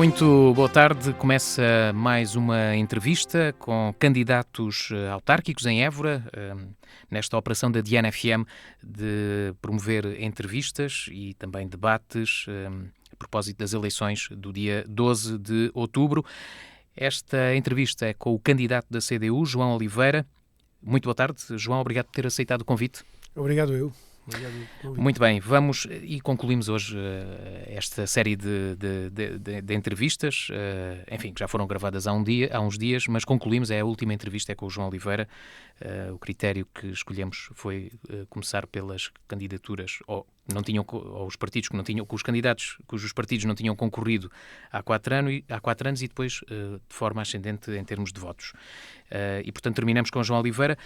Muito boa tarde. Começa mais uma entrevista com candidatos autárquicos em Évora, nesta operação da Diana FM de promover entrevistas e também debates a propósito das eleições do dia 12 de outubro. Esta entrevista é com o candidato da CDU, João Oliveira. Muito boa tarde, João. Obrigado por ter aceitado o convite. Obrigado eu. Muito bem, vamos e concluímos hoje esta série de entrevistas, enfim, que já foram gravadas há uns dias, mas concluímos, a última entrevista é com o João Oliveira. O critério que escolhemos foi começar pelas candidaturas, ou os partidos que não tinham, com os candidatos cujos partidos não tinham concorrido há 4 anos e depois de forma ascendente em termos de votos. E portanto terminamos com o João Oliveira.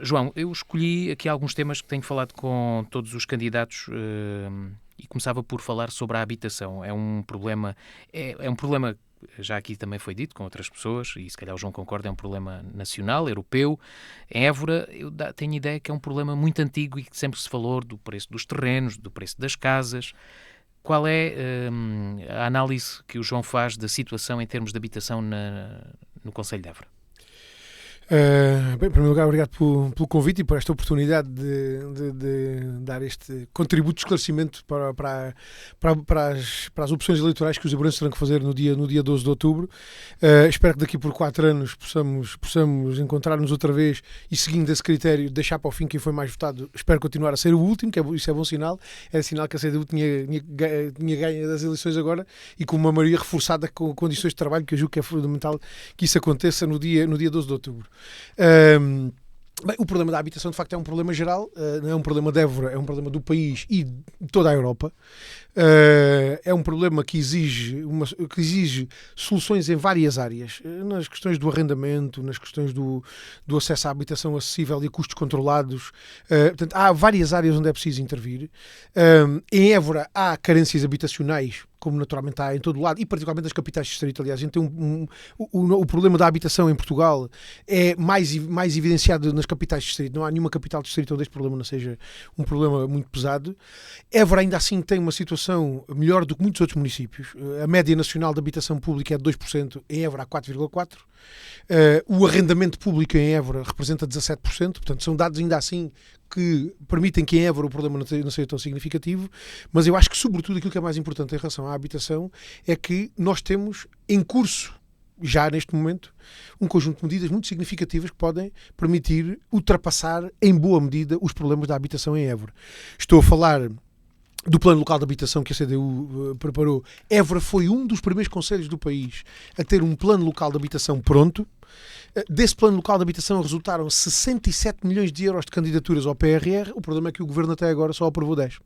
João, eu escolhi aqui alguns temas que tenho falado com todos os candidatos e começava por falar sobre a habitação. É um problema, já aqui também foi dito com outras pessoas, e se calhar o João concorda, é um problema nacional, europeu. Em Évora, eu tenho a ideia que é um problema muito antigo e que sempre se falou do preço dos terrenos, do preço das casas. Qual é a análise que o João faz da situação em termos de habitação no concelho de Évora? Bem, em primeiro lugar, obrigado pelo convite e por esta oportunidade de dar este contributo de esclarecimento para as opções eleitorais que os eburenses terão que fazer no dia 12 de outubro. Espero que daqui por 4 anos possamos encontrar-nos outra vez e, seguindo esse critério, deixar para o fim quem foi mais votado. Espero continuar a ser o último, isso é bom sinal. É sinal que a CDU tinha ganho das eleições agora e com uma maioria reforçada com condições de trabalho, que eu julgo que é fundamental que isso aconteça no dia 12 de outubro. Bem, o problema da habitação de facto é um problema geral, não é um problema de Évora, é um problema do país e de toda a Europa. É um problema que exige soluções em várias áreas, nas questões do arrendamento, nas questões do acesso à habitação acessível e a custos controlados. Portanto, há várias áreas onde é preciso intervir. Em Évora há carências habitacionais, como naturalmente há em todo o lado, e particularmente nas capitais de distrito. Aliás, a gente tem o problema da habitação em Portugal é mais evidenciado nas capitais de distrito. Não há nenhuma capital de distrito onde este problema não seja um problema muito pesado. Évora ainda assim tem uma situação melhor do que muitos outros municípios. A média nacional de habitação pública é de 2%, em Évora há 4,4%. O arrendamento público em Évora representa 17%, portanto são dados ainda assim que permitem que em Évora o problema não seja tão significativo, mas eu acho que sobretudo aquilo que é mais importante em relação à habitação é que nós temos em curso, já neste momento, um conjunto de medidas muito significativas que podem permitir ultrapassar em boa medida os problemas da habitação em Évora. Estou a falar do Plano Local de Habitação que a CDU preparou. Évora foi um dos primeiros concelhos do país a ter um Plano Local de Habitação pronto. Desse Plano Local de Habitação resultaram 67 milhões de euros de candidaturas ao PRR. O problema é que o Governo até agora só aprovou 10.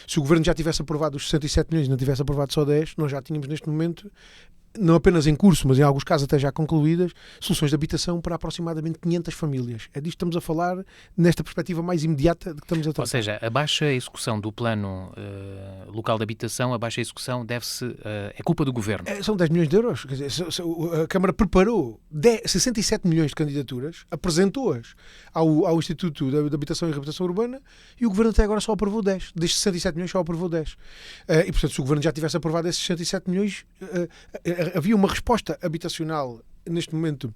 Se o Governo já tivesse aprovado os 67 milhões e não tivesse aprovado só 10, nós já tínhamos neste momento, não apenas em curso, mas em alguns casos até já concluídas, soluções de habitação para aproximadamente 500 famílias. É disto que estamos a falar nesta perspectiva mais imediata de que estamos a tratar. Ou seja, a baixa execução do plano local de habitação, a baixa execução é culpa do Governo. São 10 milhões de euros. Quer dizer, a Câmara preparou 67 milhões de candidaturas, apresentou-as ao Instituto de Habitação e Reabilitação Urbana e o Governo até agora só aprovou 10. Destes 67 milhões só aprovou 10. E portanto, se o Governo já tivesse aprovado esses 67 milhões, havia uma resposta habitacional neste momento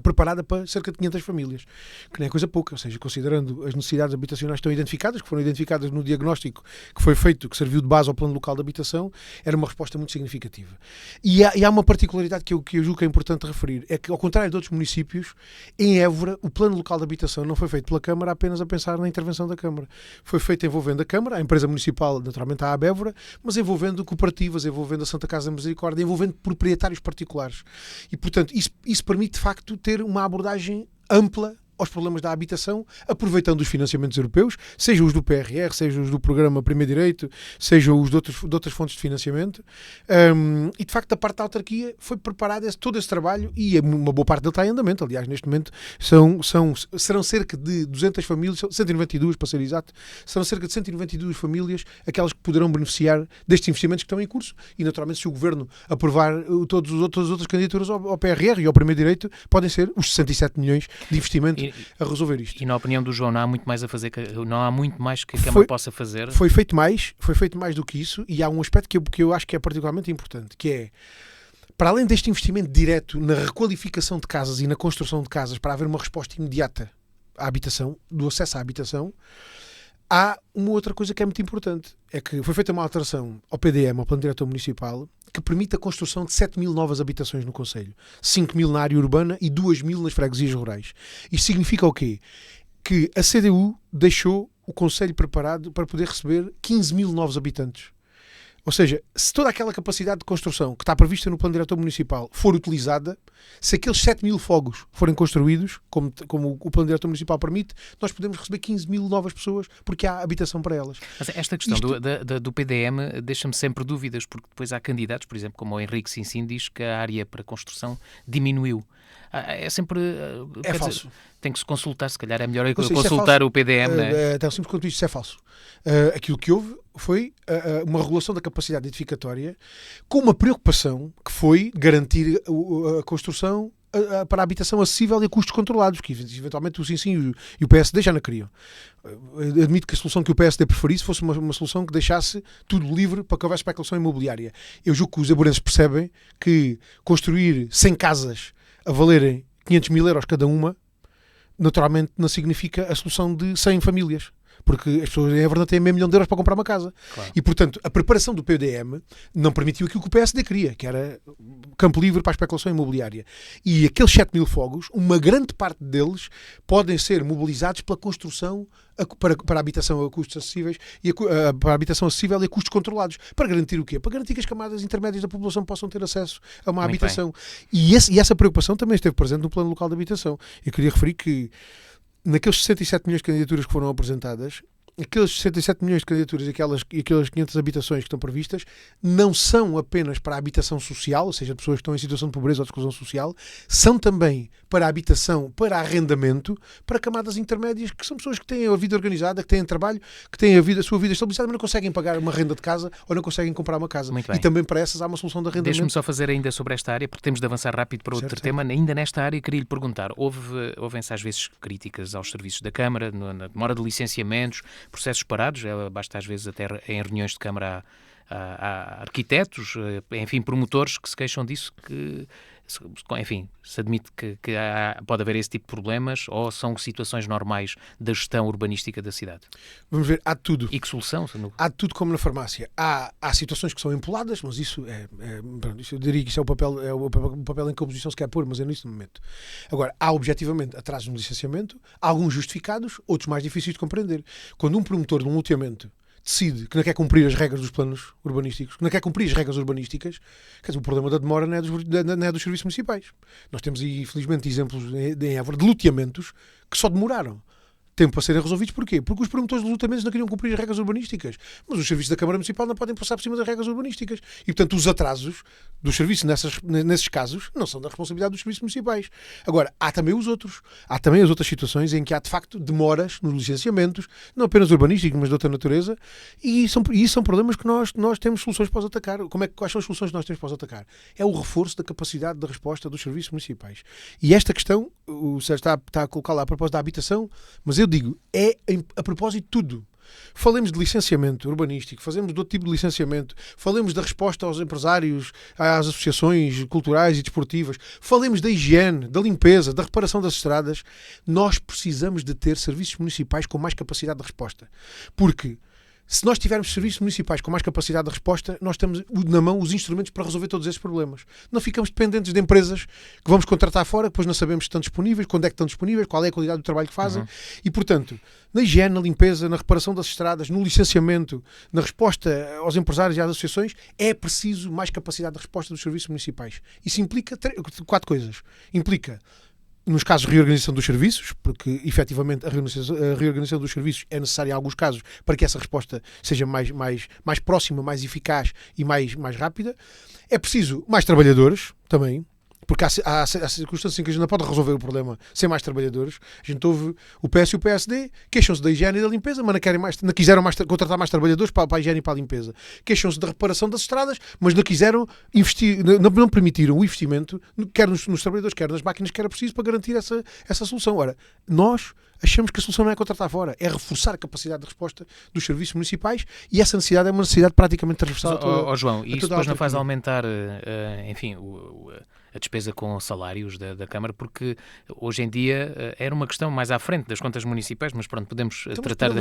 preparada para cerca de 500 famílias, que não é coisa pouca, ou seja, considerando as necessidades habitacionais que estão identificadas, que foram identificadas no diagnóstico que foi feito, que serviu de base ao Plano Local de Habitação, era uma resposta muito significativa. E há uma particularidade que eu julgo que é importante referir, é que ao contrário de outros municípios, em Évora, o Plano Local de Habitação não foi feito pela Câmara apenas a pensar na intervenção da Câmara. Foi feito envolvendo a Câmara, a empresa municipal, naturalmente a AB Évora, mas envolvendo cooperativas, envolvendo a Santa Casa da Misericórdia, envolvendo proprietários particulares. E, portanto, isso permite, de facto, ter uma abordagem ampla aos problemas da habitação, aproveitando os financiamentos europeus, seja os do PRR, seja os do Programa Primeiro Direito, seja os de outras fontes de financiamento. E, de facto, da parte da autarquia foi preparado todo esse trabalho e uma boa parte dele está em andamento. Aliás, neste momento serão cerca de 200 famílias, 192 para ser exato, serão cerca de 192 famílias aquelas que poderão beneficiar destes investimentos que estão em curso e, naturalmente, se o Governo aprovar todas as outras candidaturas ao PRR e ao Primeiro Direito, podem ser os 67 milhões de investimento a resolver isto. E na opinião do João, não há muito mais a fazer, não há muito mais que a Câmara possa fazer? Foi feito mais do que isso, e há um aspecto que eu acho que é particularmente importante, que é, para além deste investimento direto na requalificação de casas e na construção de casas, para haver uma resposta imediata à habitação, do acesso à habitação, há uma outra coisa que é muito importante. É que foi feita uma alteração ao PDM, ao Plano Diretor Municipal, que permite a construção de 7.000 novas habitações no concelho. 5.000 na área urbana e 2.000 nas freguesias rurais. Isto significa o quê? Que a CDU deixou o concelho preparado para poder receber 15.000 novos habitantes. Ou seja, se toda aquela capacidade de construção que está prevista no Plano Diretor Municipal for utilizada, se aqueles 7.000 fogos forem construídos, como o Plano Diretor Municipal permite, nós podemos receber 15.000 novas pessoas, porque há habitação para elas. Mas esta questão do PDM deixa-me sempre dúvidas, porque depois há candidatos, por exemplo, como o Henrique Sinsin, diz que a área para construção diminuiu. É sempre... É falso. Dizer, tem que se consultar, se calhar é melhor consultar o PDM, não é? Tão simples quanto isto, é falso. Aquilo que houve foi uma regulação da capacidade edificatória com uma preocupação que foi garantir a construção para a habitação acessível e a custos controlados, que eventualmente o Sinsin e o PSD já não queriam. Admito que a solução que o PSD preferisse fosse uma solução que deixasse tudo livre para que houvesse especulação imobiliária. Eu julgo que os aburenses percebem que construir 100 casas a valerem 500.000 euros cada uma, naturalmente não significa a solução de 100 famílias. Porque as pessoas, é verdade, têm meio milhão de euros para comprar uma casa. Claro. E, portanto, a preparação do PDM não permitiu aquilo que o PSD queria, que era campo livre para a especulação imobiliária. E aqueles 7.000 fogos, uma grande parte deles podem ser mobilizados pela construção para a habitação a custos acessíveis e para a habitação acessível e a custos controlados. Para garantir o quê? Para garantir que as camadas intermédias da população possam ter acesso a uma habitação. E essa preocupação também esteve presente no Plano Local de Habitação. Eu queria referir que naqueles 67 milhões de candidaturas que foram apresentadas, aqueles 67 milhões de candidaturas e aquelas 500 habitações que estão previstas não são apenas para a habitação social, ou seja, pessoas que estão em situação de pobreza ou de exclusão social, são também para a habitação, para arrendamento, para camadas intermédias, que são pessoas que têm a vida organizada, que têm trabalho, que têm a sua vida estabilizada, mas não conseguem pagar uma renda de casa ou não conseguem comprar uma casa. E também para essas há uma solução de arrendamento. Deixe-me só fazer ainda sobre esta área, porque temos de avançar rápido para outro tema. Ainda nesta área, queria lhe perguntar, houve-se às vezes críticas aos serviços da Câmara, na demora de licenciamentos, processos parados, basta às vezes até em reuniões de Câmara há arquitetos, enfim, promotores que se queixam disso, que, enfim, se admite que pode haver esse tipo de problemas, ou são situações normais da gestão urbanística da cidade? Vamos ver, há de tudo. E que solução? Há de tudo como na farmácia. Há situações que são empoladas, mas isso eu diria que isso é o papel em que a oposição se quer pôr, mas é nisso no momento. Agora, há objetivamente atrasos no licenciamento, alguns justificados, outros mais difíceis de compreender. Quando um promotor de um loteamento decide que não quer cumprir as regras dos planos urbanísticos, que não quer cumprir as regras urbanísticas, quer dizer, o problema da demora não é dos serviços municipais. Nós temos, infelizmente, exemplos em Évora de loteamentos que só demoraram tempo a serem resolvidos. Porquê? Porque os promotores de lotamentos não queriam cumprir as regras urbanísticas. Mas os serviços da Câmara Municipal não podem passar por cima das regras urbanísticas. E, portanto, os atrasos dos serviços nesses casos não são da responsabilidade dos serviços municipais. Agora, há também os outros. Há também as outras situações em que há, de facto, demoras nos licenciamentos, não apenas urbanísticos, mas de outra natureza, e isso são problemas que nós temos soluções para os atacar. Quais são as soluções que nós temos para os atacar? É o reforço da capacidade de resposta dos serviços municipais. E esta questão, o Sérgio está a colocar lá a propósito da habitação, mas eu digo, a propósito de tudo. Falemos de licenciamento urbanístico, falemos de outro tipo de licenciamento, falemos da resposta aos empresários, às associações culturais e desportivas, falemos da higiene, da limpeza, da reparação das estradas. Nós precisamos de ter serviços municipais com mais capacidade de resposta. Porque se nós tivermos serviços municipais com mais capacidade de resposta, nós temos na mão os instrumentos para resolver todos esses problemas. Não ficamos dependentes de empresas que vamos contratar fora, que depois não sabemos se estão disponíveis, quando é que estão disponíveis, qual é a qualidade do trabalho que fazem. E, portanto, na higiene, na limpeza, na reparação das estradas, no licenciamento, na resposta aos empresários e às associações, é preciso mais capacidade de resposta dos serviços municipais. Isso implica 4 coisas. Implica, nos casos, reorganização dos serviços, porque efetivamente a reorganização dos serviços é necessária em alguns casos para que essa resposta seja mais próxima, mais eficaz e mais rápida. É preciso mais trabalhadores também. Porque há circunstâncias em que a gente não pode resolver o problema sem mais trabalhadores. A gente ouve o PS e o PSD queixam-se da higiene e da limpeza, mas não quiseram contratar mais trabalhadores para a higiene e para a limpeza. Queixam-se da reparação das estradas, mas não quiseram investir, não permitiram o investimento, quer nos trabalhadores, quer nas máquinas que era preciso para garantir essa solução. Ora, nós achamos que a solução não é contratar fora, é reforçar a capacidade de resposta dos serviços municipais, e essa necessidade é uma necessidade praticamente transversal. João, e isso depois não faz aumentar, enfim, a despesa com salários da Câmara, porque hoje em dia era uma questão mais à frente das contas municipais, mas pronto, podemos tratar de...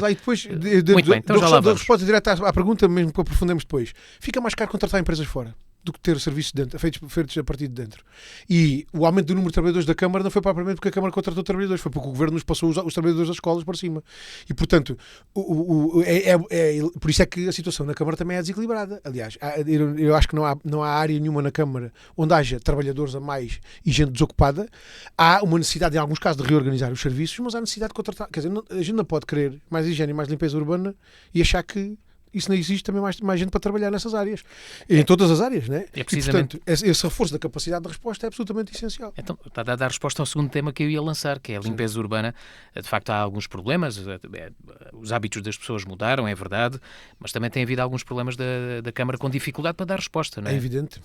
Muito bem, então já lá vamos. Resposta direta à pergunta, mesmo que aprofundemos depois. Fica mais caro contratar empresas fora do que ter serviços feitos a partir de dentro. E o aumento do número de trabalhadores da Câmara não foi propriamente porque a Câmara contratou trabalhadores, foi porque o Governo nos passou os trabalhadores das escolas para cima. E, portanto, por isso é que a situação na Câmara também é desequilibrada. Aliás, eu acho que não há área nenhuma na Câmara onde haja trabalhadores a mais e gente desocupada. Há uma necessidade, em alguns casos, de reorganizar os serviços, mas há necessidade de contratar. Quer dizer, a gente não pode querer mais higiene e mais limpeza urbana e achar que isso não existe também mais gente para trabalhar nessas áreas. Em todas as áreas, né? E, portanto, esse reforço da capacidade de resposta é absolutamente essencial. Então, está a dar resposta ao segundo tema que eu ia lançar, que é a limpeza urbana. De facto, há alguns problemas, os hábitos das pessoas mudaram, é verdade, mas também tem havido alguns problemas da Câmara com dificuldade para dar resposta, não é? É evidente.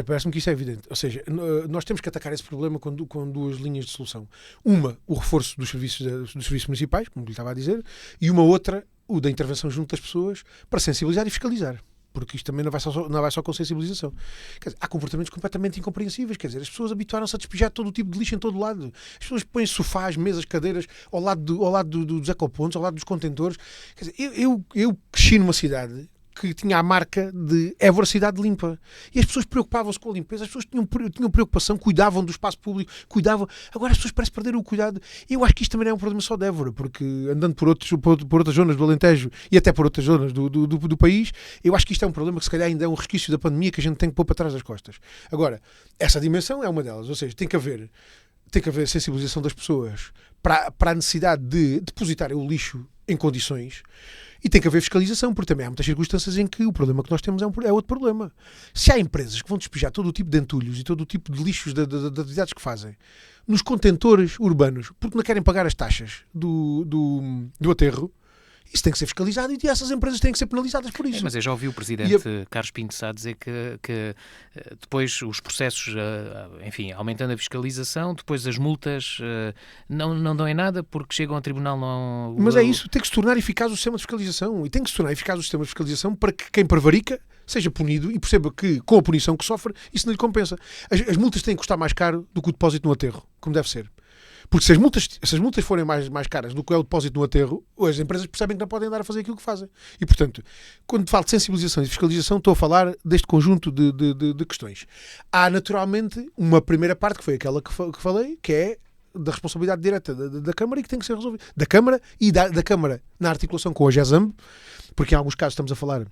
Parece-me que isso é evidente. Ou seja, nós temos que atacar esse problema com duas linhas de solução. Uma, o reforço dos serviços municipais, como lhe estava a dizer, e uma outra, o da intervenção junto das pessoas para sensibilizar e fiscalizar. Porque isto também não vai só com sensibilização. Quer dizer, há comportamentos completamente incompreensíveis. Quer dizer, as pessoas habituaram-se a despejar todo o tipo de lixo em todo lado. As pessoas põem sofás, mesas, cadeiras ao lado dos ecopontos, ao lado dos contentores. Quer dizer, eu cresci numa cidade que tinha a marca de Évora Cidade Limpa. E as pessoas preocupavam-se com a limpeza, as pessoas tinham preocupação, cuidavam do espaço público, cuidavam. Agora as pessoas parecem perder o cuidado. Eu acho que isto também não é um problema só de Évora, porque andando por outras zonas do Alentejo e até por outras zonas do país, eu acho que isto é um problema que se calhar ainda é um resquício da pandemia que a gente tem que pôr para trás das costas. Agora, essa dimensão é uma delas, ou seja, tem que haver sensibilização das pessoas para a necessidade de depositarem o lixo em condições. E tem que haver fiscalização, porque também há muitas circunstâncias em que o problema que nós temos é outro problema. Se há empresas que vão despejar todo o tipo de entulhos e todo o tipo de lixos de atividades que fazem nos contentores urbanos, porque não querem pagar as taxas do aterro, isso tem que ser fiscalizado e essas empresas têm que ser penalizadas por isso. Mas eu já ouvi o Presidente Carlos Pinto Sá dizer que depois os processos, enfim, aumentando a fiscalização, depois as multas não dão em nada porque chegam ao tribunal não... Mas é isso, tem que se tornar eficaz o sistema de fiscalização e tem que se tornar eficaz o sistema de fiscalização para que quem prevarica seja punido e perceba que com a punição que sofre isso não lhe compensa. As multas têm que custar mais caro do que o depósito no aterro, como deve ser. Porque se as multas forem mais caras do que é o depósito no aterro, as empresas percebem que não podem andar a fazer aquilo que fazem. E, portanto, quando falo de sensibilização e fiscalização, estou a falar deste conjunto de questões. Há, naturalmente, uma primeira parte, que foi aquela que falei, que é da responsabilidade direta da Câmara e que tem que ser resolvida. Da Câmara e da Câmara na articulação com a GESAMB, porque em alguns casos estamos a falar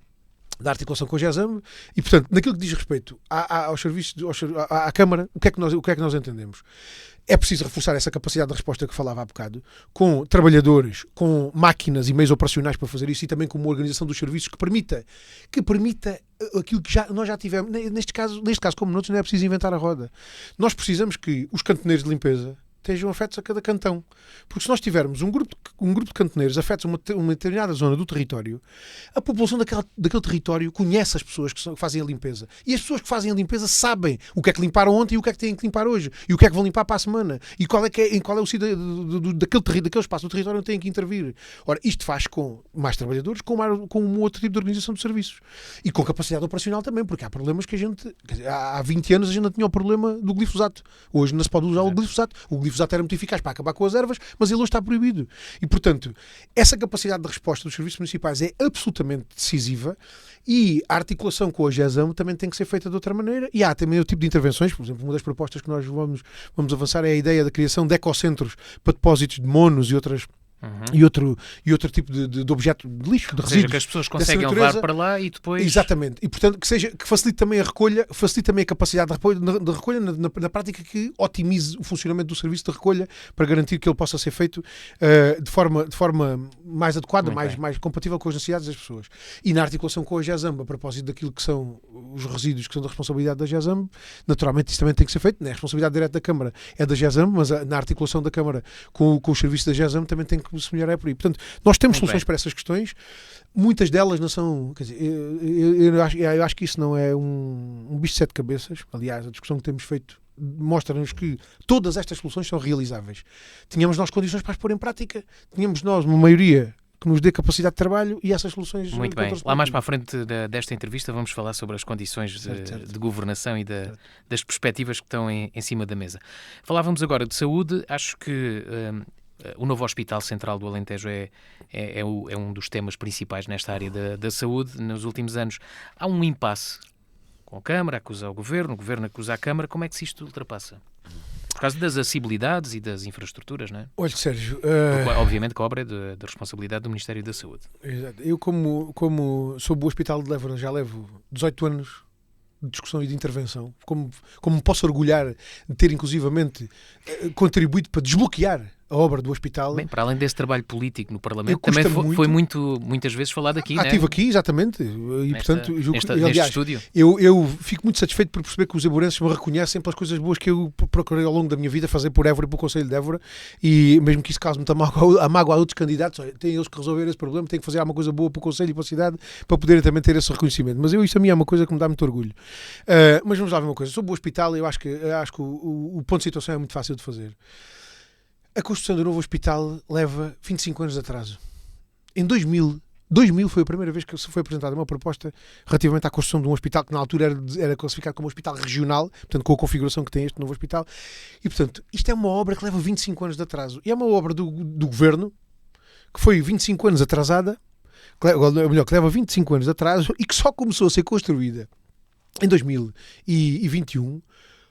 da articulação com a GESAMB, e, portanto, naquilo que diz respeito aos serviços, à Câmara, o que é que nós entendemos? É preciso reforçar essa capacidade de resposta que falava há bocado, com trabalhadores, com máquinas e meios operacionais para fazer isso e também com uma organização dos serviços que permita aquilo que nós já tivemos. Neste caso como noutros, não é preciso inventar a roda. Nós precisamos que os cantoneiros de limpeza estejam afetos a cada cantão. Porque se nós tivermos um grupo de cantoneiros afetos a uma determinada zona do território, a população daquele território conhece as pessoas que fazem a limpeza. E as pessoas que fazem a limpeza sabem o que é que limparam ontem e o que é que têm que limpar hoje. E o que é que vão limpar para a semana. E qual é o sítio daquele espaço do território onde têm que intervir. Ora, isto faz com mais trabalhadores, com um outro tipo de organização de serviços. E com capacidade operacional também, porque há problemas que há 20 anos a gente não tinha o problema do glifosato. Hoje não se pode usar o glifosato. O glifosato era muito eficaz para acabar com as ervas, mas ele hoje está proibido. E, portanto, essa capacidade de resposta dos serviços municipais é absolutamente decisiva e a articulação com a GESAM também tem que ser feita de outra maneira. E há também o tipo de intervenções, por exemplo, uma das propostas que nós vamos avançar é a ideia da criação de ecocentros para depósitos de monos e outras e outro tipo de objeto de lixo, de resíduos. Ou seja, que as pessoas conseguem levar para lá e depois... Exatamente. E, portanto, que facilite também a recolha, facilite também a capacidade de recolha na prática, que otimize o funcionamento do serviço de recolha para garantir que ele possa ser feito de forma mais adequada, mais compatível com as necessidades das pessoas. E na articulação com a GESAMB, a propósito daquilo que são os resíduos que são da responsabilidade da GESAMB, naturalmente isso também tem que ser feito. Não é a responsabilidade direta da Câmara, é da GESAMB, mas na articulação da Câmara com os serviços da GESAMB também tem que se melhorar por aí. Portanto, nós temos soluções para essas questões. Muitas delas não são... Quer dizer, eu acho que isso não é um bicho de sete cabeças. Aliás, a discussão que temos feito mostra-nos que todas estas soluções são realizáveis. Tínhamos nós condições para as pôr em prática, tínhamos nós uma maioria que nos dê capacidade de trabalho e essas soluções... Muito bem. Lá mais para a frente desta entrevista vamos falar sobre as condições de governação e das perspectivas que estão em cima da mesa. Falávamos agora de saúde. Acho que o novo Hospital Central do Alentejo é um dos temas principais nesta área da saúde. Nos últimos anos há um impasse com a Câmara, acusa o Governo acusa a Câmara. Como é que se isto ultrapassa? Por causa das acessibilidades e das infraestruturas, não é? Olha, Sérgio... Porque, obviamente que a obra é da responsabilidade do Ministério da Saúde. Exato. Eu, como sob o Hospital de Évora, já levo 18 anos de discussão e de intervenção, como me posso orgulhar de ter, inclusivamente, contribuído para desbloquear a obra do hospital. Bem, para além desse trabalho político no Parlamento, também foi muitas vezes falado aqui, estive aqui, exatamente. E, portanto, neste estúdio. Eu fico muito satisfeito por perceber que os eburenses me reconhecem pelas coisas boas que eu procurei ao longo da minha vida fazer por Évora e pelo Conselho de Évora, e mesmo que isso cause muita mágoa a outros candidatos, têm eles que resolver esse problema, têm que fazer alguma coisa boa para o Conselho e para a cidade para poderem também ter esse reconhecimento. Mas isto a mim é uma coisa que me dá muito orgulho. Mas vamos lá ver uma coisa. Sobre o hospital, eu acho que o ponto de situação é muito fácil de fazer. A construção do novo hospital leva 25 anos de atraso. Em 2000 foi a primeira vez que se foi apresentada uma proposta relativamente à construção de um hospital que na altura era classificado como um hospital regional, portanto com a configuração que tem este novo hospital. E, portanto, isto é uma obra que leva 25 anos de atraso. E é uma obra do Governo que foi 25 anos atrasada, que leva 25 anos de atraso e que só começou a ser construída em 2021,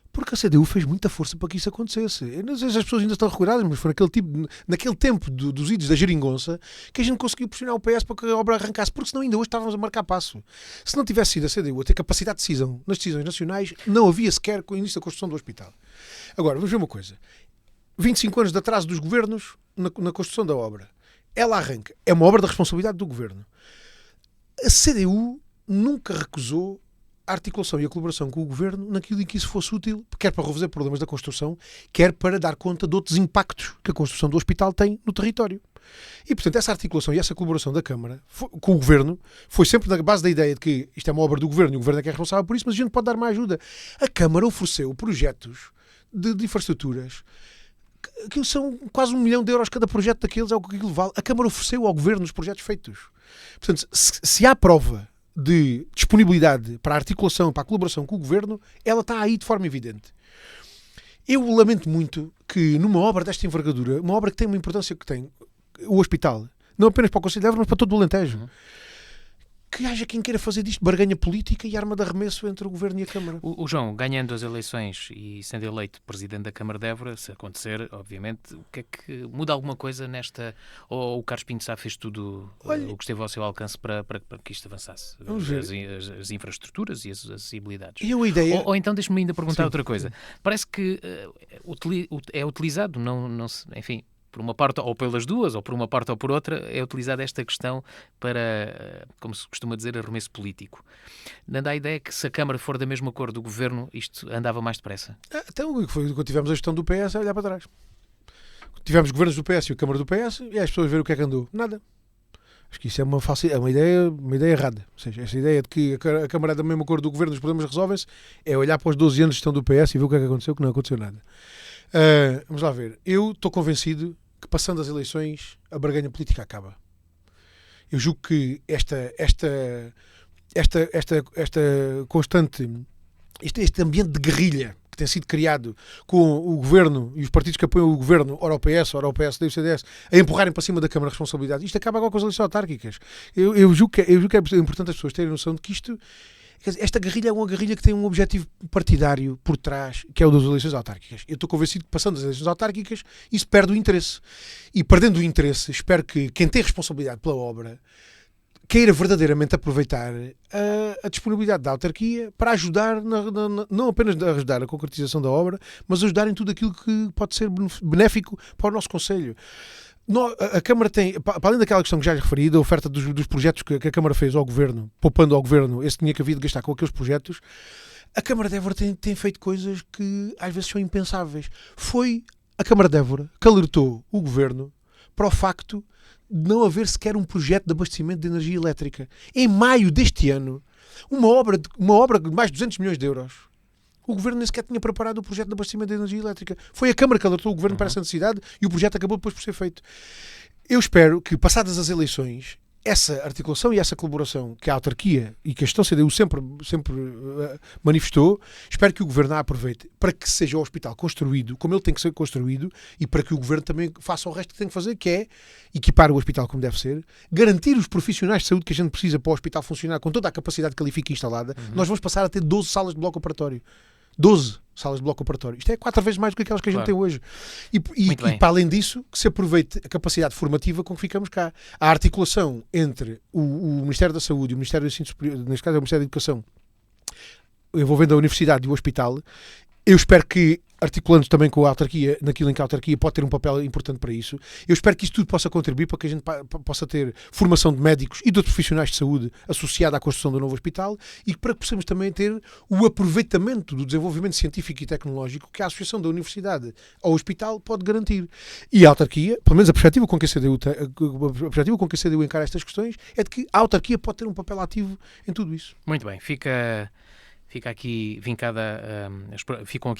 porque a CDU fez muita força para que isso acontecesse. Eu não sei se as pessoas ainda estão recordadas, mas foi naquele tempo dos idos da geringonça que a gente conseguiu pressionar o PS para que a obra arrancasse, porque senão ainda hoje estávamos a marcar passo. Se não tivesse sido a CDU a ter capacidade de decisão nas decisões nacionais, não havia sequer com o início da construção do hospital. Agora, vamos ver uma coisa. 25 anos de atraso dos governos na construção da obra. Ela arranca. É uma obra da responsabilidade do Governo. A CDU nunca recusou a articulação e a colaboração com o Governo naquilo em que isso fosse útil, quer para resolver problemas da construção, quer para dar conta de outros impactos que a construção do hospital tem no território. E, portanto, essa articulação e essa colaboração da Câmara com o Governo foi sempre na base da ideia de que isto é uma obra do Governo e o Governo é que é responsável por isso, mas a gente pode dar mais ajuda. A Câmara ofereceu projetos de infraestruturas que são quase 1 milhão de euros cada projeto daqueles, é o que aquilo vale. A Câmara ofereceu ao Governo os projetos feitos. Portanto, se há prova de disponibilidade para a articulação, para a colaboração com o Governo, ela está aí de forma evidente. Eu lamento muito que numa obra desta envergadura, uma obra que tem uma importância que tem, o hospital, não apenas para o Conselho de Évora, mas para todo o Alentejo, que haja quem queira fazer disto barganha política e arma de arremesso entre o Governo e a Câmara. O João, ganhando as eleições e sendo eleito Presidente da Câmara de Évora, se acontecer, obviamente, o que é que muda alguma coisa nesta... Ou o Carlos Pinto Sá fez tudo o que esteve ao seu alcance para que isto avançasse? As infraestruturas e as acessibilidades. A ideia... ou então, deixe-me ainda perguntar outra coisa. Parece que é utilizado, enfim... por uma parte ou pelas duas, ou por uma parte ou por outra, é utilizada esta questão para, como se costuma dizer, arremesso político. Dando a ideia que se a Câmara for da mesma cor do Governo, isto andava mais depressa. Então, foi quando tivemos a gestão do PS a olhar para trás. Tivemos governos do PS e a Câmara do PS e as pessoas verem o que é que andou. Nada. Acho que isso é uma ideia errada. Ou seja, essa ideia de que a Câmara é da mesma cor do Governo, os problemas resolvem-se, é olhar para os 12 anos de gestão do PS e ver o que é que aconteceu, que não aconteceu nada. Vamos lá ver. Eu estou convencido que passando as eleições a barganha política acaba. Eu julgo que esta constante, este ambiente de guerrilha que tem sido criado com o Governo e os partidos que apoiam o Governo, ora o PS, ora o PSD e o CDS, a empurrarem para cima da Câmara a responsabilidade, isto acaba agora com as eleições autárquicas. Eu julgo que é importante as pessoas terem noção de que isto Quer dizer, esta guerrilha é uma guerrilha que tem um objetivo partidário por trás, que é o das eleições autárquicas. Eu estou convencido que, passando as eleições autárquicas, isso perde o interesse. E perdendo o interesse, espero que quem tem responsabilidade pela obra queira verdadeiramente aproveitar a disponibilidade da autarquia para ajudar, não apenas a ajudar a concretização da obra, mas ajudar em tudo aquilo que pode ser benéfico para o nosso concelho. A Câmara tem, para além daquela questão que já lhe referi, da oferta dos projetos que a Câmara fez ao Governo, poupando ao Governo esse dinheiro que havia de gastar com aqueles projetos, a Câmara de Évora tem feito coisas que às vezes são impensáveis. Foi a Câmara de Évora que alertou o Governo para o facto de não haver sequer um projeto de abastecimento de energia elétrica. Em maio deste ano, uma obra de mais de 200 milhões de euros, o Governo nem sequer tinha preparado o projeto de abastecimento de energia elétrica. Foi a Câmara que alertou o Governo para essa necessidade e o projeto acabou depois por ser feito. Eu espero que, passadas as eleições, essa articulação e essa colaboração que a autarquia e que a gestão CDU sempre manifestou, espero que o Governo a aproveite para que seja o hospital construído como ele tem que ser construído e para que o Governo também faça o resto que tem que fazer, que é equipar o hospital como deve ser, garantir os profissionais de saúde que a gente precisa para o hospital funcionar com toda a capacidade que ali fica instalada. Nós vamos passar a ter 12 salas de bloco operatório. 12 salas de bloco operatório. Isto é 4 vezes mais do que aquelas que a gente tem hoje. E para além disso, que se aproveite a capacidade formativa com que ficamos cá. A articulação entre o Ministério da Saúde e o Ministério do Ensino Superior, neste caso é o Ministério da Educação, envolvendo a Universidade e o Hospital, eu espero que, articulando também com a autarquia, naquilo em que a autarquia pode ter um papel importante para isso, eu espero que isso tudo possa contribuir para que a gente possa ter formação de médicos e de outros profissionais de saúde associada à construção do novo hospital e para que possamos também ter o aproveitamento do desenvolvimento científico e tecnológico que a associação da Universidade ao hospital pode garantir. E a autarquia, pelo menos a perspectiva com que a CDU encara estas questões, é de que a autarquia pode ter um papel ativo em tudo isso. Muito bem, ficam aqui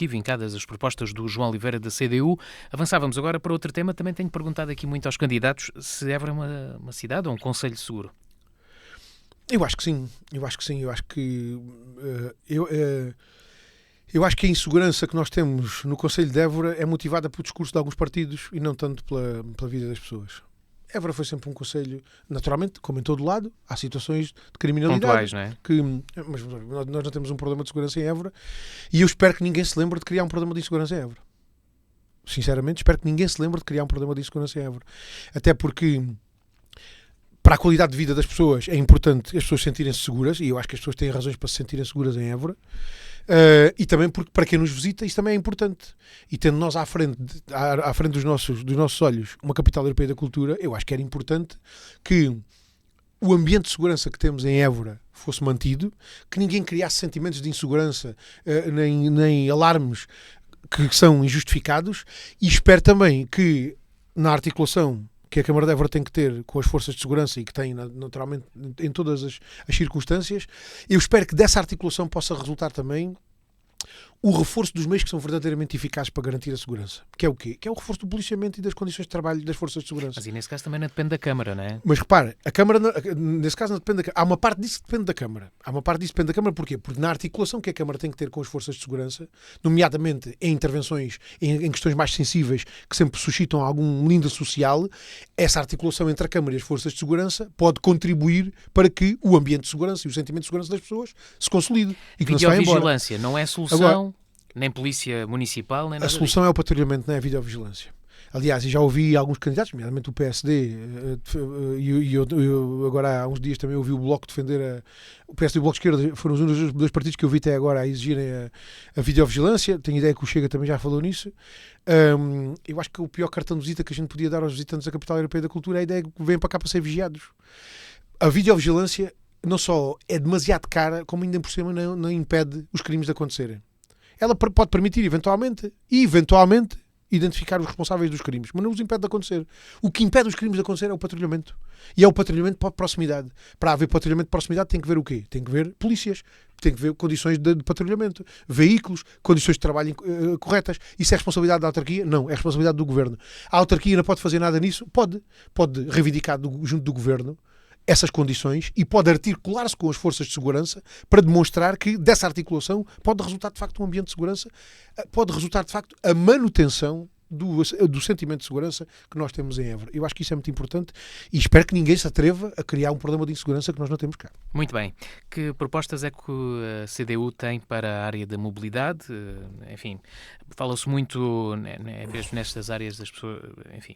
vincadas as propostas do João Oliveira da CDU. Avançávamos agora para outro tema. Também tenho perguntado aqui muito aos candidatos se Évora é uma cidade ou um concelho seguro. Eu acho que sim. Eu acho que a insegurança que nós temos no concelho de Évora é motivada pelo discurso de alguns partidos e não tanto pela vida das pessoas. Évora foi sempre um concelho, naturalmente, como em todo lado, há situações de criminalidade. Pontuais, não é? Mas nós não temos um problema de segurança em Évora e eu espero que ninguém se lembre de criar um problema de insegurança em Évora. Sinceramente, espero que ninguém se lembre de criar um problema de insegurança em Évora. Até porque, para a qualidade de vida das pessoas, é importante as pessoas sentirem-se seguras e eu acho que as pessoas têm razões para se sentirem seguras em Évora. E também porque para quem nos visita isso também é importante e tendo nós à frente dos nossos olhos uma capital europeia da cultura, eu acho que era importante que o ambiente de segurança que temos em Évora fosse mantido, que ninguém criasse sentimentos de insegurança nem alarmes que são injustificados e espero também que na articulação que a Câmara de Évora tem que ter com as forças de segurança e que tem naturalmente em todas as circunstâncias, eu espero que dessa articulação possa resultar também o reforço dos meios que são verdadeiramente eficazes para garantir a segurança. Que é o quê? Que é o reforço do policiamento e das condições de trabalho das forças de segurança. Mas e nesse caso também não depende da Câmara, não é? Mas repare, a Câmara, nesse caso não depende da Câmara. Há uma parte disso que depende da Câmara. Porquê? Porque na articulação que a Câmara tem que ter com as forças de segurança, nomeadamente em intervenções, em questões mais sensíveis, que sempre suscitam algum linde social, essa articulação entre a Câmara e as forças de segurança pode contribuir para que o ambiente de segurança e o sentimento de segurança das pessoas se consolide. E que videovigilância não é solução, agora, nem polícia municipal, nem nada. A solução é o patrulhamento, não é a videovigilância. Aliás, já ouvi alguns candidatos, nomeadamente o PSD, e eu agora há uns dias também ouvi o Bloco defender o PSD e o Bloco de Esquerda, foram os únicos dois partidos que eu vi até agora a exigirem a videovigilância. Tenho ideia que o Chega também já falou nisso. Eu acho que o pior cartão de visita que a gente podia dar aos visitantes da Capital Europeia da Cultura é a ideia que vêm para cá para ser vigiados. A videovigilância não só é demasiado cara, como ainda por cima não impede os crimes de acontecerem. Ela pode permitir, eventualmente, identificar os responsáveis dos crimes, mas não os impede de acontecer. O que impede os crimes de acontecer é o patrulhamento. E é o patrulhamento para proximidade. Para haver patrulhamento de proximidade tem que ver o quê? Tem que ver polícias, tem que ver condições de patrulhamento, veículos, condições de trabalho corretas. Isso é responsabilidade da autarquia? Não, é responsabilidade do governo. A autarquia não pode fazer nada nisso? Pode reivindicar junto do governo essas condições e pode articular-se com as forças de segurança para demonstrar que dessa articulação pode resultar de facto um ambiente de segurança, pode resultar de facto a manutenção do sentimento de segurança que nós temos em Évora. Eu acho que isso é muito importante e espero que ninguém se atreva a criar um problema de insegurança que nós não temos cá. Muito bem. Que propostas é que a CDU tem para a área da mobilidade? Enfim, fala-se muito, mesmo nestas áreas das pessoas, enfim,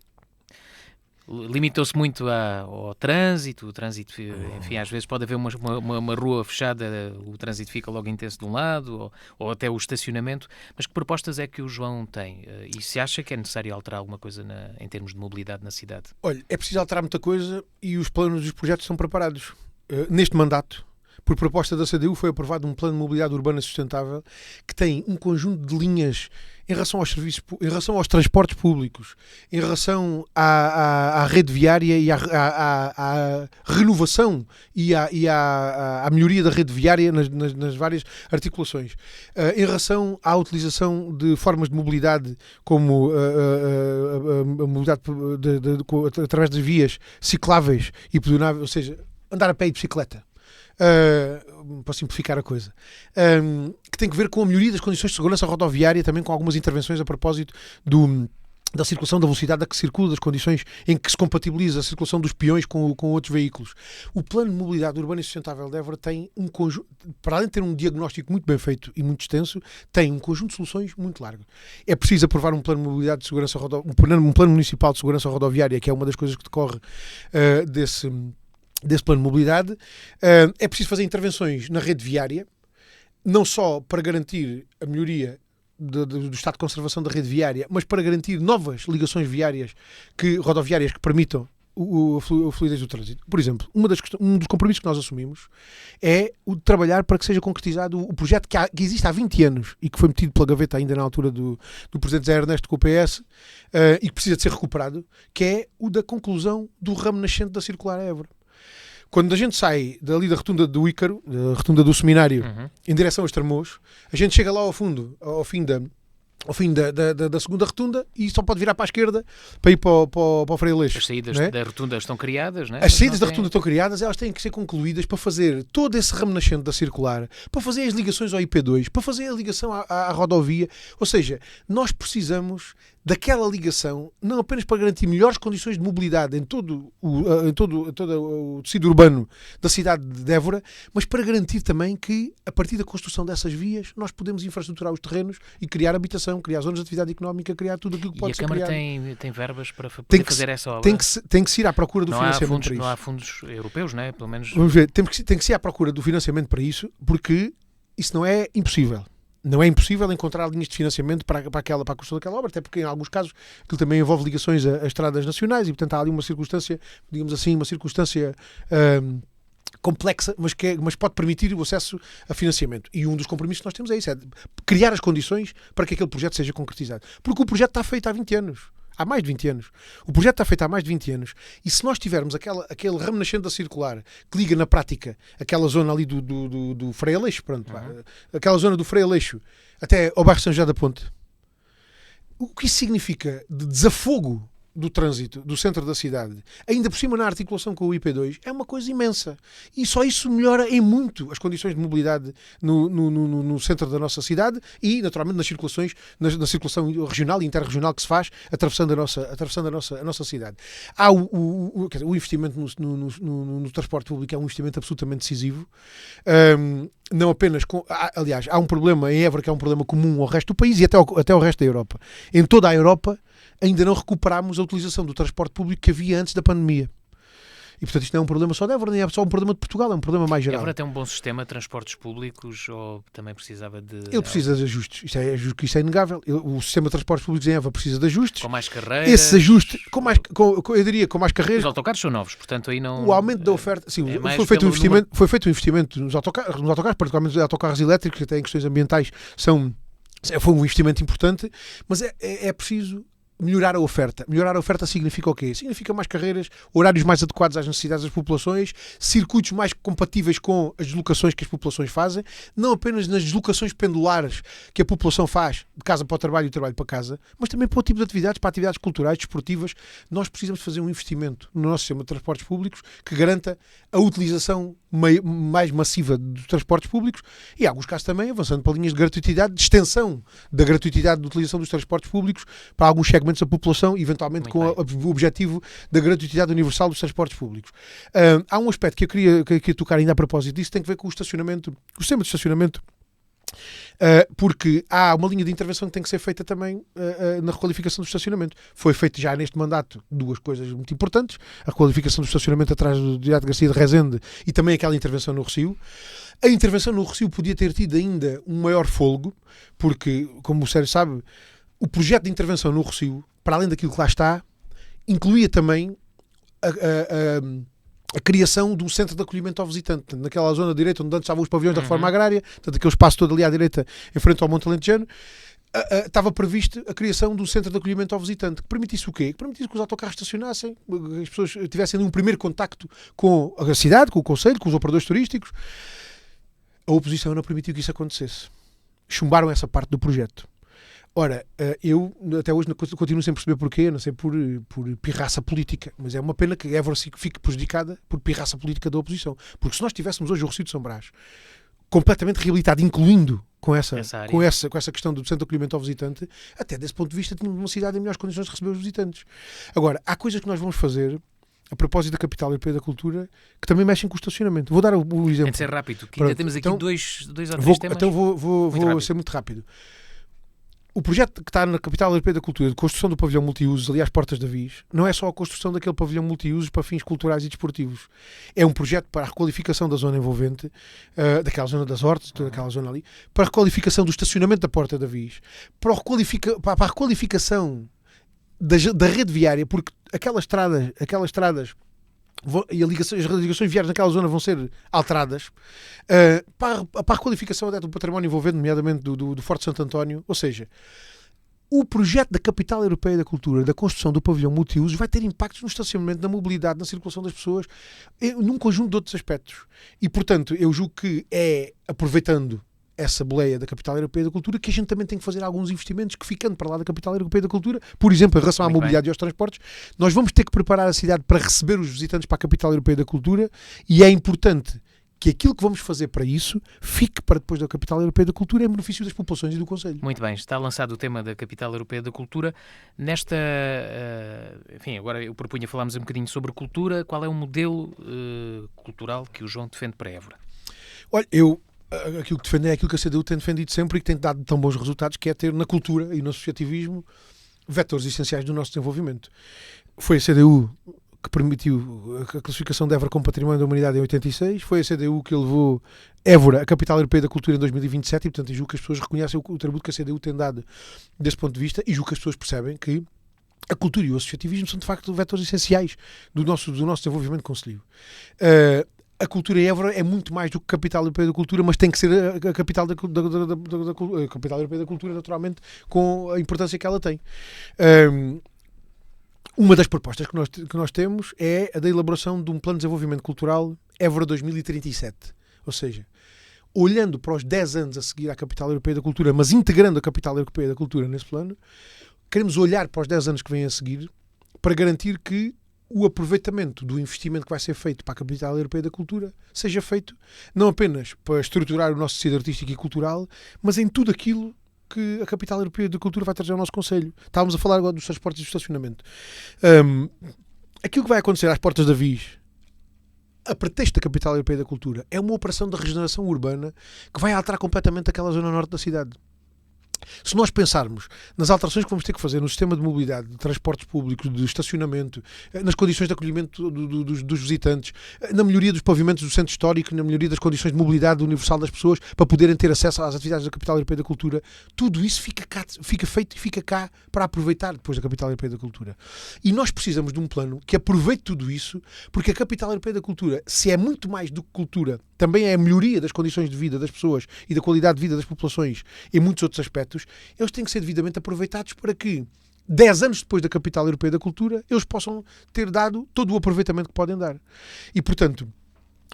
limitou-se muito ao trânsito. O trânsito, enfim, às vezes pode haver uma rua fechada, o trânsito fica logo intenso de um lado, ou até o estacionamento. Mas que propostas é que o João tem? E se acha que é necessário alterar alguma coisa em termos de mobilidade na cidade? Olha, é preciso alterar muita coisa e os planos e os projetos estão preparados. Neste mandato, por proposta da CDU, foi aprovado um plano de mobilidade urbana sustentável que tem um conjunto de linhas em relação aos serviços, em relação aos transportes públicos, em relação à rede viária e à renovação e à melhoria da rede viária nas várias articulações. Em relação à utilização de formas de mobilidade como a mobilidade através das vias cicláveis e pedonáveis, ou seja, andar a pé e bicicleta. Para simplificar a coisa, que tem que ver com a melhoria das condições de segurança rodoviária, também com algumas intervenções a propósito da circulação, da velocidade a que circula, das condições em que se compatibiliza a circulação dos peões com outros veículos. O Plano de Mobilidade Urbana e Sustentável de Évora tem um conjunto, para além de ter um diagnóstico muito bem feito e muito extenso, tem um conjunto de soluções muito largo. É preciso aprovar um plano de mobilidade de segurança um plano municipal de segurança rodoviária, que é uma das coisas que decorre desse plano de mobilidade. É preciso fazer intervenções na rede viária, não só para garantir a melhoria do estado de conservação da rede viária, mas para garantir novas ligações rodoviárias que permitam a fluidez do trânsito. Por exemplo, um dos compromissos que nós assumimos é o de trabalhar para que seja concretizado o projeto que existe há 20 anos e que foi metido pela gaveta ainda na altura do Presidente Zé Ernesto com o PS e que precisa de ser recuperado, que é o da conclusão do ramo nascente da Circular Évora. Quando a gente sai dali da rotunda do Ícaro, da rotunda do Seminário, em direção a Estremoz, a gente chega lá ao fim da segunda rotunda e só pode virar para a esquerda para ir para o Frei Aleixo. As saídas da rotunda estão criadas, não é? As saídas da rotunda estão criadas, elas têm que ser concluídas para fazer todo esse ramo nascente da circular, para fazer as ligações ao IP2, para fazer a ligação à rodovia. Ou seja, nós precisamos daquela ligação, não apenas para garantir melhores condições de mobilidade em todo o tecido urbano da cidade de Évora, mas para garantir também que, a partir da construção dessas vias, nós podemos infraestruturar os terrenos e criar habitação, criar zonas de atividade económica, criar tudo aquilo que pode ser criado. E a Câmara tem verbas para poder fazer essa obra? Tem que se ir à procura do financiamento para isso. Não há fundos europeus, não é? Pelo menos... Vamos ver, tem que se ir à procura do financiamento para isso, porque isso não é impossível. Não é impossível encontrar linhas de financiamento para a construção daquela obra, até porque em alguns casos aquilo também envolve ligações a estradas nacionais e, portanto, há ali uma circunstância, digamos assim, complexa, mas pode permitir o acesso a financiamento. E um dos compromissos que nós temos é isso, é criar as condições para que aquele projeto seja concretizado. Porque o projeto está feito há 20 anos. Há mais de 20 anos. O projeto está feito há mais de 20 anos. E se nós tivermos aquele ramo nascente da circular que liga na prática aquela zona ali do Frei Aleixo, pronto, aquela zona do Frei Aleixo até ao bairro São José da Ponte, o que isso significa de desafogo do trânsito do centro da cidade, ainda por cima na articulação com o IP2, é uma coisa imensa. E só isso melhora em muito as condições de mobilidade no centro da nossa cidade e, naturalmente, nas circulações, na circulação regional e interregional que se faz atravessando a nossa cidade. Há o investimento no transporte público é um investimento absolutamente decisivo. Não apenas aliás, há um problema em Évora que é um problema comum ao resto do país e até ao resto da Europa. Em toda a Europa ainda não recuperámos a utilização do transporte público que havia antes da pandemia. E, portanto, isto não é um problema só de Évora, nem é só um problema de Portugal, é um problema mais geral. Évora tem um bom sistema de transportes públicos ou também precisava de... Ele precisa de ajustes. Isto é inegável. O sistema de transportes públicos em Évora precisa de ajustes. Com mais carreiras... Esses ajustes, eu diria, com mais carreiras... Os autocarros são novos, portanto aí não... O aumento da oferta... Sim, foi feito um investimento nos autocarros, particularmente nos autocarros elétricos, que até em questões ambientais foi um investimento importante, mas é preciso melhorar a oferta. Melhorar a oferta significa o quê? Significa mais carreiras, horários mais adequados às necessidades das populações, circuitos mais compatíveis com as deslocações que as populações fazem, não apenas nas deslocações pendulares que a população faz, de casa para o trabalho e do trabalho para casa, mas também para o tipo de atividades, para atividades culturais, desportivas. Nós precisamos fazer um investimento no nosso sistema de transportes públicos que garanta a utilização mais massiva dos transportes públicos e, em alguns casos também, avançando para linhas de gratuitidade, de extensão da gratuitidade de utilização dos transportes públicos para alguns segmentos da população, eventualmente com o objetivo da gratuitidade universal dos transportes públicos. Há um aspecto que eu queria tocar ainda a propósito disso, tem que ver com o estacionamento, o sistema de estacionamento, porque há uma linha de intervenção que tem que ser feita também na requalificação do estacionamento. Foi feito já neste mandato duas coisas muito importantes: a requalificação do estacionamento atrás do Direto Garcia de Rezende e também aquela intervenção no Recio. A intervenção no Recio podia ter tido ainda um maior fôlego, porque, como o Sérgio sabe, o projeto de intervenção no Recio, para além daquilo que lá está, incluía também a criação do centro de acolhimento ao visitante, naquela zona direita onde antes estavam os pavilhões da reforma agrária, portanto aquele espaço todo ali à direita, em frente ao Monte Alentejano, estava previsto a criação do centro de acolhimento ao visitante, que permitisse o quê? Que permitisse que os autocarros estacionassem, as pessoas tivessem um primeiro contacto com a cidade, com o concelho, com os operadores turísticos. A oposição não permitiu que isso acontecesse. Chumbaram essa parte do projeto. Ora, eu até hoje continuo sem perceber porquê, não sei, por pirraça política, mas é uma pena que Évora fique prejudicada por pirraça política da oposição, porque se nós tivéssemos hoje o Recio de São Brás completamente reabilitado, incluindo com essa questão do centro de acolhimento ao visitante, até desse ponto de vista tínhamos uma cidade em melhores condições de receber os visitantes. Agora, há coisas que nós vamos fazer a propósito da Capital Europeia da Cultura que também mexem com o estacionamento. Vou dar o exemplo. Tem de ser rápido, que ainda temos aqui dois ou três temas. Então vou ser muito rápido. O projeto que está na Capital Europeia da Cultura de construção do pavilhão multiusos ali às portas da Viz não é só a construção daquele pavilhão multiusos para fins culturais e desportivos. É um projeto para a requalificação da zona envolvente, daquela zona das hortas, toda aquela zona ali, para a requalificação do estacionamento da porta da Viz, para a requalificação da rede viária, porque aquelas estradas e as ligações viárias naquela zona vão ser alteradas, para a requalificação do património envolvente, nomeadamente do Forte Santo António. Ou seja, o projeto da Capital Europeia da Cultura, da construção do pavilhão multiusos, vai ter impactos no estacionamento, na mobilidade, na circulação das pessoas, num conjunto de outros aspectos. E, portanto, eu julgo que é aproveitando essa boleia da Capital Europeia da Cultura que a gente também tem que fazer alguns investimentos que, ficando para lá da Capital Europeia da Cultura, por exemplo, em relação à mobilidade e aos transportes, nós vamos ter que preparar a cidade para receber os visitantes para a Capital Europeia da Cultura, e é importante que aquilo que vamos fazer para isso fique para depois da Capital Europeia da Cultura em benefício das populações e do Conselho. Muito bem, está lançado o tema da Capital Europeia da Cultura. Nesta, enfim, agora eu propunha falarmos um bocadinho sobre cultura. Qual é o modelo cultural que o João defende para Évora? Olha, aquilo que defende é aquilo que a CDU tem defendido sempre e que tem dado tão bons resultados, que é ter na cultura e no associativismo vetores essenciais do nosso desenvolvimento. Foi a CDU que permitiu a classificação de Évora como Património da Humanidade em 86, foi a CDU que levou Évora a Capital Europeia da Cultura em 2027 e, portanto, eu julgo que as pessoas reconhecem o tributo que a CDU tem dado desse ponto de vista e julgo que as pessoas percebem que a cultura e o associativismo são, de facto, vetores essenciais do nosso desenvolvimento concelhio. A cultura em Évora é muito mais do que a Capital Europeia da Cultura, mas tem que ser a capital da Capital Europeia da Cultura, naturalmente, com a importância que ela tem. Uma das propostas que nós temos é a da elaboração de um plano de desenvolvimento cultural Évora 2037. Ou seja, olhando para os 10 anos a seguir à Capital Europeia da Cultura, mas integrando a Capital Europeia da Cultura nesse plano, queremos olhar para os 10 anos que vêm a seguir para garantir que o aproveitamento do investimento que vai ser feito para a Capital Europeia da Cultura seja feito não apenas para estruturar o nosso tecido artístico e cultural, mas em tudo aquilo que a Capital Europeia da Cultura vai trazer ao nosso Conselho. Estávamos a falar agora dos transportes e do estacionamento. Aquilo que vai acontecer às portas da Viz, a pretexto da Capital Europeia da Cultura, é uma operação de regeneração urbana que vai alterar completamente aquela zona norte da cidade. Se nós pensarmos nas alterações que vamos ter que fazer no sistema de mobilidade, de transportes públicos, de estacionamento, nas condições de acolhimento dos visitantes, na melhoria dos pavimentos do centro histórico, na melhoria das condições de mobilidade universal das pessoas para poderem ter acesso às atividades da Capital Europeia da Cultura, tudo isso fica feito e fica cá para aproveitar depois da Capital Europeia da Cultura. E nós precisamos de um plano que aproveite tudo isso, porque a Capital Europeia da Cultura, se é muito mais do que cultura, também é a melhoria das condições de vida das pessoas e da qualidade de vida das populações em muitos outros aspectos. Eles têm que ser devidamente aproveitados para que 10 anos depois da Capital Europeia da Cultura, eles possam ter dado todo o aproveitamento que podem dar. E, portanto,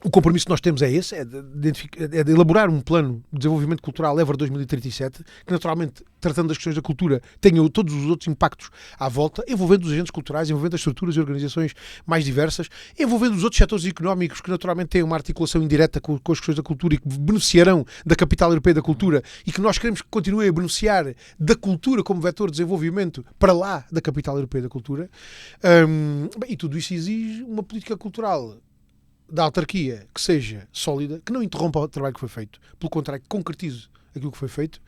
o compromisso que nós temos é esse, é de elaborar um plano de desenvolvimento cultural EVER 2037, que naturalmente, tratando das questões da cultura, tenha todos os outros impactos à volta, envolvendo os agentes culturais, envolvendo as estruturas e organizações mais diversas, envolvendo os outros setores económicos que naturalmente têm uma articulação indireta com as questões da cultura e que beneficiarão da Capital Europeia da Cultura e que nós queremos que continuem a beneficiar da cultura como vetor de desenvolvimento para lá da Capital Europeia da Cultura. E tudo isso exige uma política cultural da autarquia que seja sólida, que não interrompa o trabalho que foi feito, pelo contrário, que concretize aquilo que foi feito,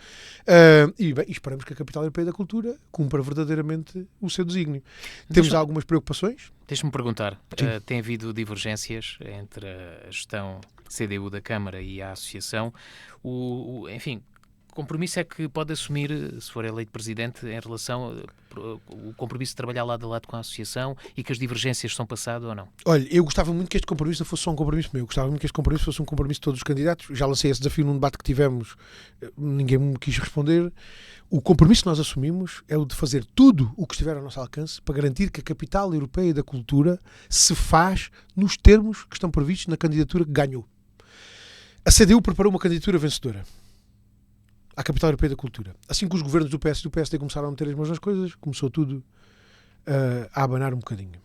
e esperamos que a Capital Europeia da Cultura cumpra verdadeiramente o seu desígnio. Temos algumas preocupações. Deixa-me perguntar, tem havido divergências entre a gestão CDU da Câmara e a Associação? Enfim, o compromisso é que pode assumir, se for eleito Presidente, em relação o compromisso de trabalhar lado a lado com a Associação e que as divergências são passado ou não? Olha, eu gostava muito que este compromisso não fosse só um compromisso meu, gostava muito que este compromisso fosse um compromisso de todos os candidatos. Já lancei esse desafio num debate que tivemos, ninguém me quis responder. O compromisso que nós assumimos é o de fazer tudo o que estiver ao nosso alcance para garantir que a Capital Europeia da Cultura se faz nos termos que estão previstos na candidatura que ganhou. A CDU preparou uma candidatura vencedora à Capital Europeia da Cultura. Assim que os governos do PS e do PSD começaram a meter as mãos nas coisas, começou tudo a abanar um bocadinho.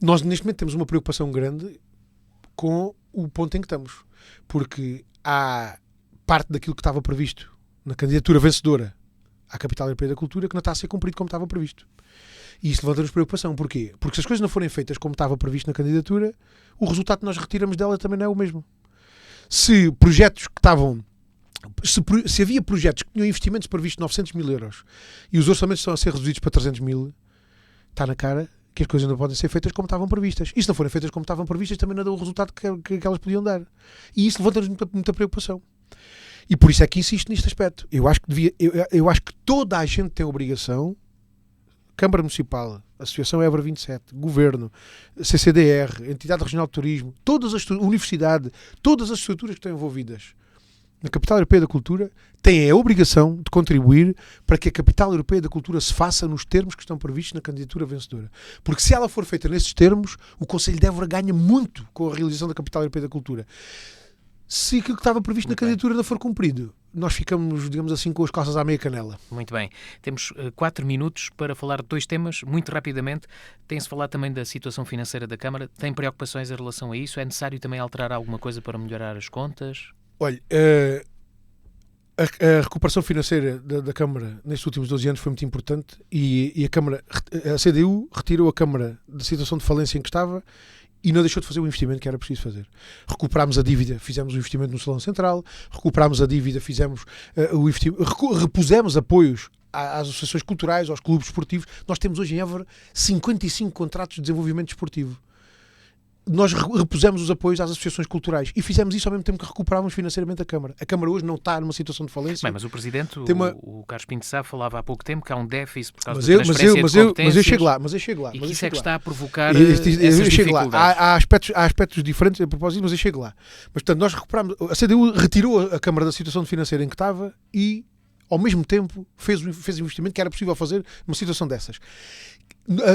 Nós, neste momento, temos uma preocupação grande com o ponto em que estamos. Porque há parte daquilo que estava previsto na candidatura vencedora à Capital Europeia da Cultura que não está a ser cumprido como estava previsto. E isso levanta-nos preocupação. Porquê? Porque se as coisas não forem feitas como estava previsto na candidatura, o resultado que nós retiramos dela também não é o mesmo. Se projetos que estavam... Se havia projetos que tinham investimentos previstos de 900 mil euros e os orçamentos estão a ser reduzidos para 300 mil, está na cara que as coisas não podem ser feitas como estavam previstas. E se não forem feitas como estavam previstas, também não dão o resultado que elas podiam dar. E isso levanta-nos muita preocupação. E por isso é que insisto neste aspecto. Eu acho que toda a gente tem a obrigação, Câmara Municipal, Associação EVER 27, Governo, CCDR, Entidade Regional de Turismo, Universidade, todas as estruturas que estão envolvidas na Capital Europeia da Cultura têm a obrigação de contribuir para que a Capital Europeia da Cultura se faça nos termos que estão previstos na candidatura vencedora. Porque se ela for feita nesses termos, o Conselho de Évora ganha muito com a realização da Capital Europeia da Cultura. Se aquilo que estava previsto na candidatura não for cumprido, nós ficamos, digamos assim, com as calças à meia canela. Muito bem. Temos 4 minutos para falar de 2 temas, muito rapidamente. Tem-se falado também da situação financeira da Câmara. Tem preocupações em relação a isso? É necessário também alterar alguma coisa para melhorar as contas? Olha, a recuperação financeira da Câmara nestes últimos 12 anos foi muito importante e a CDU retirou a Câmara da situação de falência em que estava e não deixou de fazer o investimento que era preciso fazer. Recuperámos a dívida, fizemos o investimento no Salão Central, recuperámos a dívida, fizemos repusemos apoios às associações culturais, aos clubes esportivos. Nós temos hoje em Évora 55 contratos de desenvolvimento desportivo. Nós repusemos os apoios às associações culturais e fizemos isso ao mesmo tempo que recuperávamos financeiramente a Câmara. A Câmara hoje não está numa situação de falência. Bem, mas o Presidente, o Carlos Pinto Sá, falava há pouco tempo que há um déficit por causa da transferência de competências. Mas eu chego lá. E que isso é que está a provocar essas dificuldades. Há aspectos diferentes a propósito, mas eu chego lá. Mas, portanto, nós recuperamos... A CDU retirou a Câmara da situação financeira em que estava e, ao mesmo tempo, fez o investimento que era possível fazer numa situação dessas.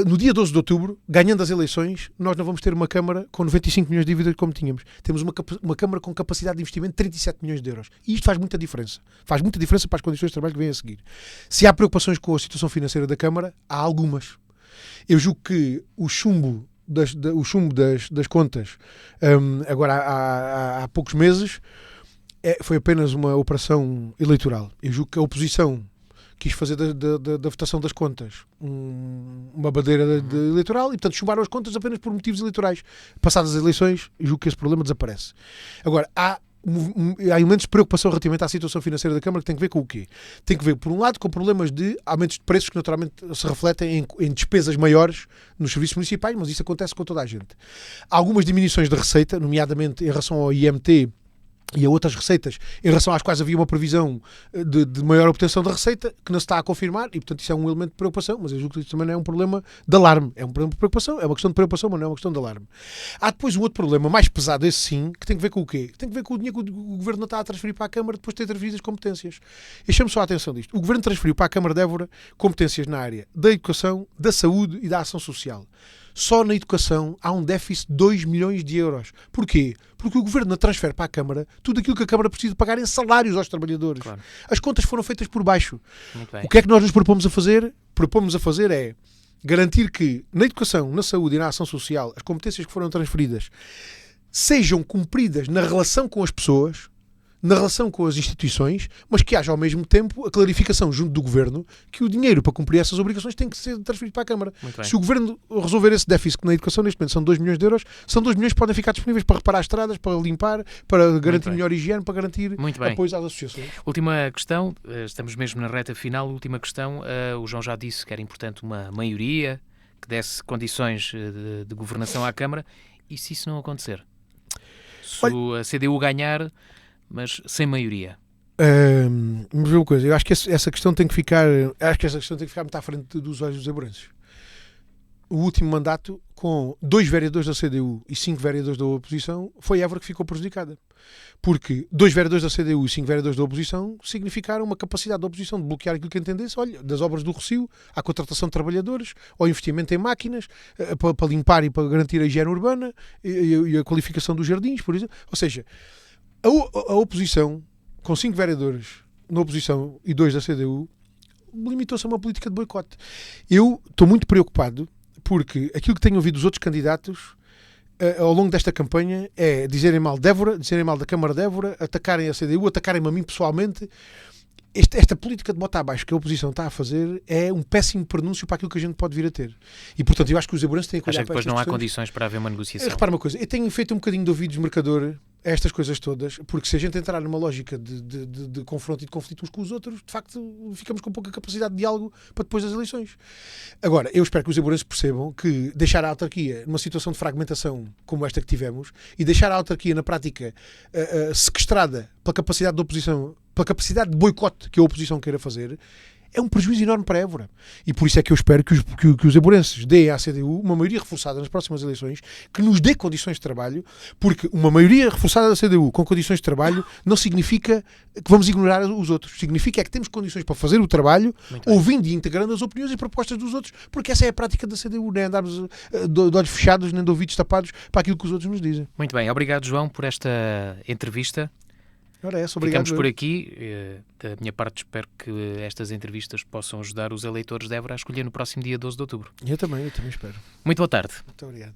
No dia 12 de outubro, ganhando as eleições, nós não vamos ter uma Câmara com 95 milhões de dívida como tínhamos. Temos uma Câmara com capacidade de investimento de 37 milhões de euros. E isto faz muita diferença. Faz muita diferença para as condições de trabalho que vêm a seguir. Se há preocupações com a situação financeira da Câmara, há algumas. Eu julgo que o chumbo das contas, agora há poucos meses, foi apenas uma operação eleitoral. Eu julgo que a oposição quis fazer da votação das contas uma bandeira eleitoral e, portanto, chumbaram as contas apenas por motivos eleitorais. Passadas as eleições, eu julgo que esse problema desaparece. Agora, há elementos de preocupação relativamente à situação financeira da Câmara que tem que ver com o quê? Tem que ver, por um lado, com problemas de aumentos de preços que naturalmente se refletem em despesas maiores nos serviços municipais, mas isso acontece com toda a gente. Há algumas diminuições da receita, nomeadamente em relação ao IMT, e a outras receitas em relação às quais havia uma previsão de maior obtenção da receita, que não se está a confirmar, e portanto isso é um elemento de preocupação, mas eu julgo que isso também não é um problema de alarme, é um problema de preocupação, é uma questão de preocupação, mas não é uma questão de alarme. Há depois um outro problema, mais pesado, esse sim, que tem que ver com o quê? Tem que ver com o dinheiro que o Governo não está a transferir para a Câmara depois de ter transferido as competências. E chame só a atenção disto. O Governo transferiu para a Câmara de Évora competências na área da educação, da saúde e da ação social. Só na educação há um déficit de 2 milhões de euros. Porquê? Porque o Governo não transfere para a Câmara tudo aquilo que a Câmara precisa pagar em salários aos trabalhadores. Claro. As contas foram feitas por baixo. Muito bem. O que é que nós nos propomos a fazer? Propomos a fazer é garantir que na educação, na saúde e na ação social as competências que foram transferidas sejam cumpridas na relação com as pessoas, na relação com as instituições, mas que haja ao mesmo tempo a clarificação junto do Governo que o dinheiro para cumprir essas obrigações tem que ser transferido para a Câmara. Se o Governo resolver esse déficit que na educação neste momento são 2 milhões de euros, são 2 milhões que podem ficar disponíveis para reparar estradas, para limpar, para garantir melhor higiene, para garantir apoios às associações. Última questão, estamos mesmo na reta final, última questão, o João já disse que era importante uma maioria que desse condições de governação à Câmara, e se isso não acontecer? Se a CDU ganhar, mas sem maioria. Vamos ver uma coisa. Eu acho que essa questão tem que ficar. Acho que essa questão tem que ficar muito à frente dos olhos dos aburenses. O último mandato, com 2 vereadores da CDU e 5 vereadores da oposição, foi a Évora que ficou prejudicada. Porque 2 vereadores da CDU e 5 vereadores da oposição significaram uma capacidade da oposição de bloquear aquilo que entendesse, olha, das obras do Rossio, à contratação de trabalhadores, ao investimento em máquinas, para limpar e para garantir a higiene urbana e a qualificação dos jardins, por exemplo. Ou seja, a oposição, com 5 vereadores na oposição e 2 da CDU, limitou-se a uma política de boicote. Eu estou muito preocupado porque aquilo que tenho ouvido dos outros candidatos ao longo desta campanha é dizerem mal de Évora, dizerem mal da Câmara de Évora, atacarem a CDU, atacarem-me a mim pessoalmente. Esta política de bota abaixo que a oposição está a fazer é um péssimo pronúncio para aquilo que a gente pode vir a ter. E, portanto, eu acho que os aburenses têm que olhar para estas questões. Depois não há condições para haver uma negociação. Repara uma coisa, eu tenho feito um bocadinho de ouvidos mercador a estas coisas todas, porque se a gente entrar numa lógica de confronto e de conflito uns com os outros, de facto, ficamos com pouca capacidade de diálogo para depois das eleições. Agora, eu espero que os aburenses percebam que deixar a autarquia numa situação de fragmentação como esta que tivemos e deixar a autarquia, na prática, sequestrada pela capacidade da oposição, pela capacidade de boicote que a oposição queira fazer, é um prejuízo enorme para a Évora. E por isso é que eu espero que os aburenses deem à CDU uma maioria reforçada nas próximas eleições, que nos dê condições de trabalho, porque uma maioria reforçada da CDU com condições de trabalho não significa que vamos ignorar os outros. Significa é que temos condições para fazer o trabalho, ouvindo e integrando as opiniões e propostas dos outros, porque essa é a prática da CDU, nem andarmos de olhos fechados, nem de ouvidos tapados para aquilo que os outros nos dizem. Muito bem, obrigado, João, por esta entrevista. Ora é essa, obrigado. Ficamos por aqui. Da minha parte, espero que estas entrevistas possam ajudar os eleitores de Évora a escolher no próximo dia 12 de outubro. Eu também espero. Muito boa tarde. Muito obrigado.